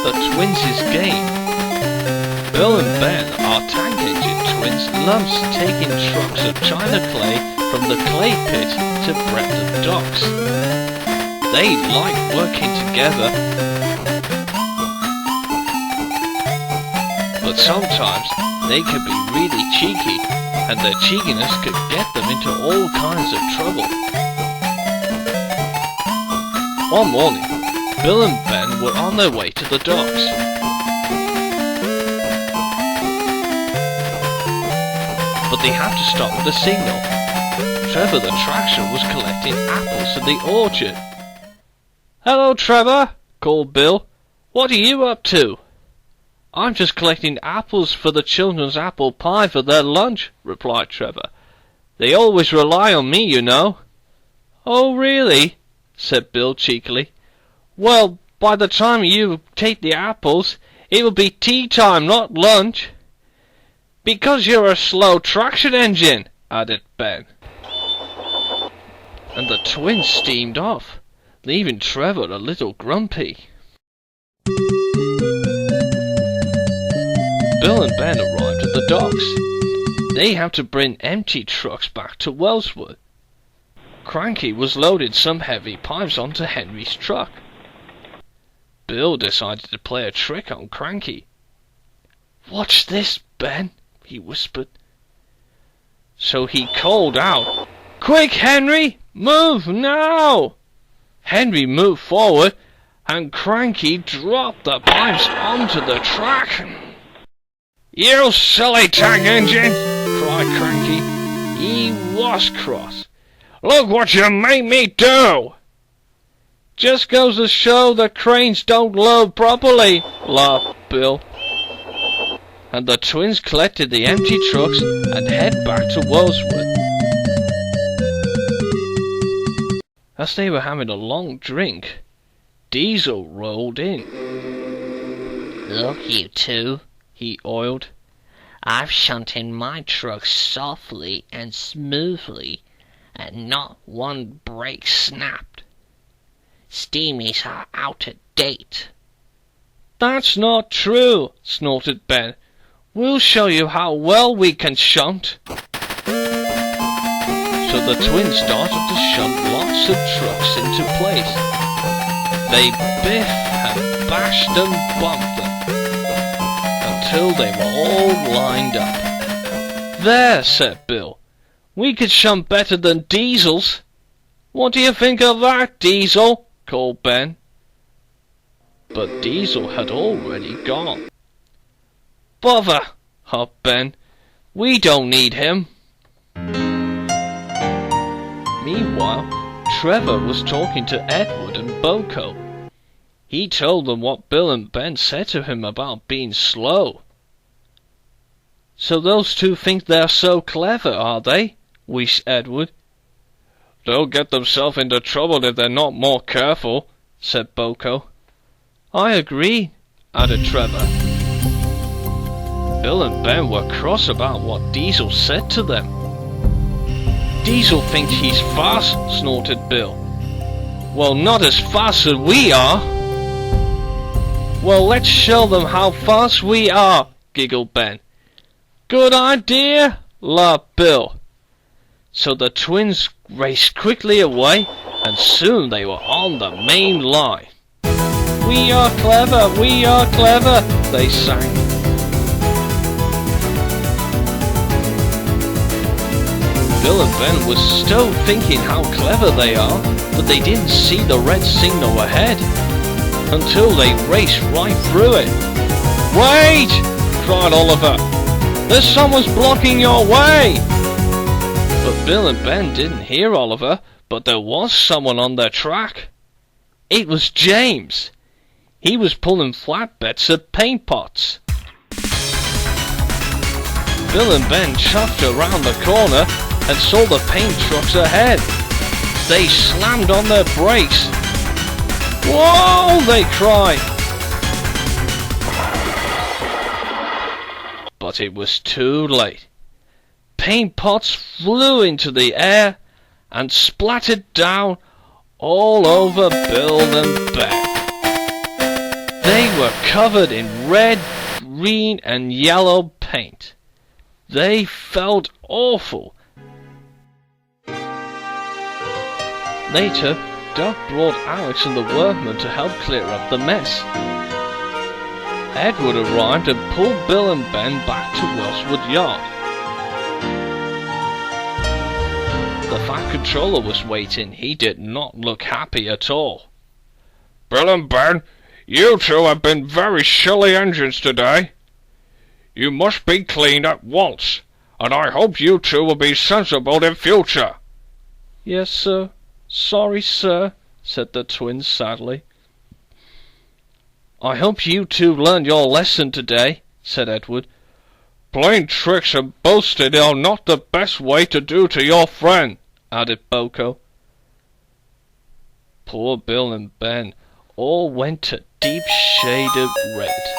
the twins' game. Bill and Ben are tank engine twins, loves taking trucks of china clay from the clay pit to Brentford docks. They like working together, but sometimes they can be really cheeky, and their cheekiness could get them into all kinds of trouble. One morning, Bill and Ben were on their way to the docks. But they had to stop at a signal. Trevor the tractor was collecting apples in the orchard. "Hello, Trevor," called Bill. "What are you up to?" "I'm just collecting apples for the children's apple pie for their lunch," replied Trevor. "They always rely on me, you know." "Oh, really?" said Bill cheekily. "Well, by the time you take the apples, it will be tea time, not lunch." "Because you're a slow traction engine," added Ben. And the twins steamed off, leaving Trevor a little grumpy. Bill and Ben arrived at the docks. They had to bring empty trucks back to Wellswood. Cranky was loading some heavy pipes onto Henry's truck. Bill decided to play a trick on Cranky. "Watch this, Ben," he whispered. So he called out, "Quick, Henry! Move now!" Henry moved forward, and Cranky dropped the pipes onto the track. "You silly tank engine!" cried Cranky. He was cross. "Look what you made me do!" "Just goes to show the cranes don't load properly," laughed Bill. And the twins collected the empty trucks and head back to Wellswood. As they were having a long drink, Diesel rolled in. "Look, you two," he oiled. "I've shunted my truck softly and smoothly, and not one brake snapped. Steamies are out of date." "That's not true," snorted Ben. "We'll show you how well we can shunt." So the twins started to shunt lots of trucks into place. They biffed and bashed and bumped them until they were all lined up. "There," said Bill. "We could shunt better than Diesel's." "What do you think of that, Diesel?" called Ben. But Diesel had already gone. "Bother," huffed Ben. "We don't need him." Meanwhile, Trevor was talking to Edward and Boko. He told them what Bill and Ben said to him about being slow. "So those two think they're so clever, are they?" wished Edward. "They'll get themselves into trouble if they're not more careful," said Boko. "I agree," added Trevor. Bill and Ben were cross about what Diesel said to them. "Diesel thinks he's fast," snorted Bill. "Well, not as fast as we are." "Well, let's show them how fast we are," giggled Ben. "Good idea," laughed Bill. So the twins raced quickly away, and soon they were on the main line. "We are clever, we are clever," they sang. Bill and Ben were still thinking how clever they are, but they didn't see the red signal ahead until they raced right through it. "Wait!" cried Oliver. "There's someone's blocking your way!" But Bill and Ben didn't hear Oliver, but there was someone on their track. It was James. He was pulling flatbeds of paint pots. Bill and Ben chuffed around the corner and saw the paint trucks ahead. They slammed on their brakes. "Whoa!" they cried. But it was too late. Paint pots flew into the air and splattered down all over Bill and Ben. They were covered in red, green and yellow paint. They felt awful. Later, Doug brought Alex and the workmen to help clear up the mess. Edward arrived and pulled Bill and Ben back to Wellswood Yard. The Fat Controller was waiting. He did not look happy at all. Bill and Ben, you two have been very silly engines today. You must be cleaned at once, and I hope you two will be sensible in future. Yes, sir. Sorry, sir, said the twins sadly. I hope you two learned your lesson today, said Edward. Playing tricks and boasting are not the best way to do to your friend, added Boko. Poor Bill and Ben all went a deep shade of red.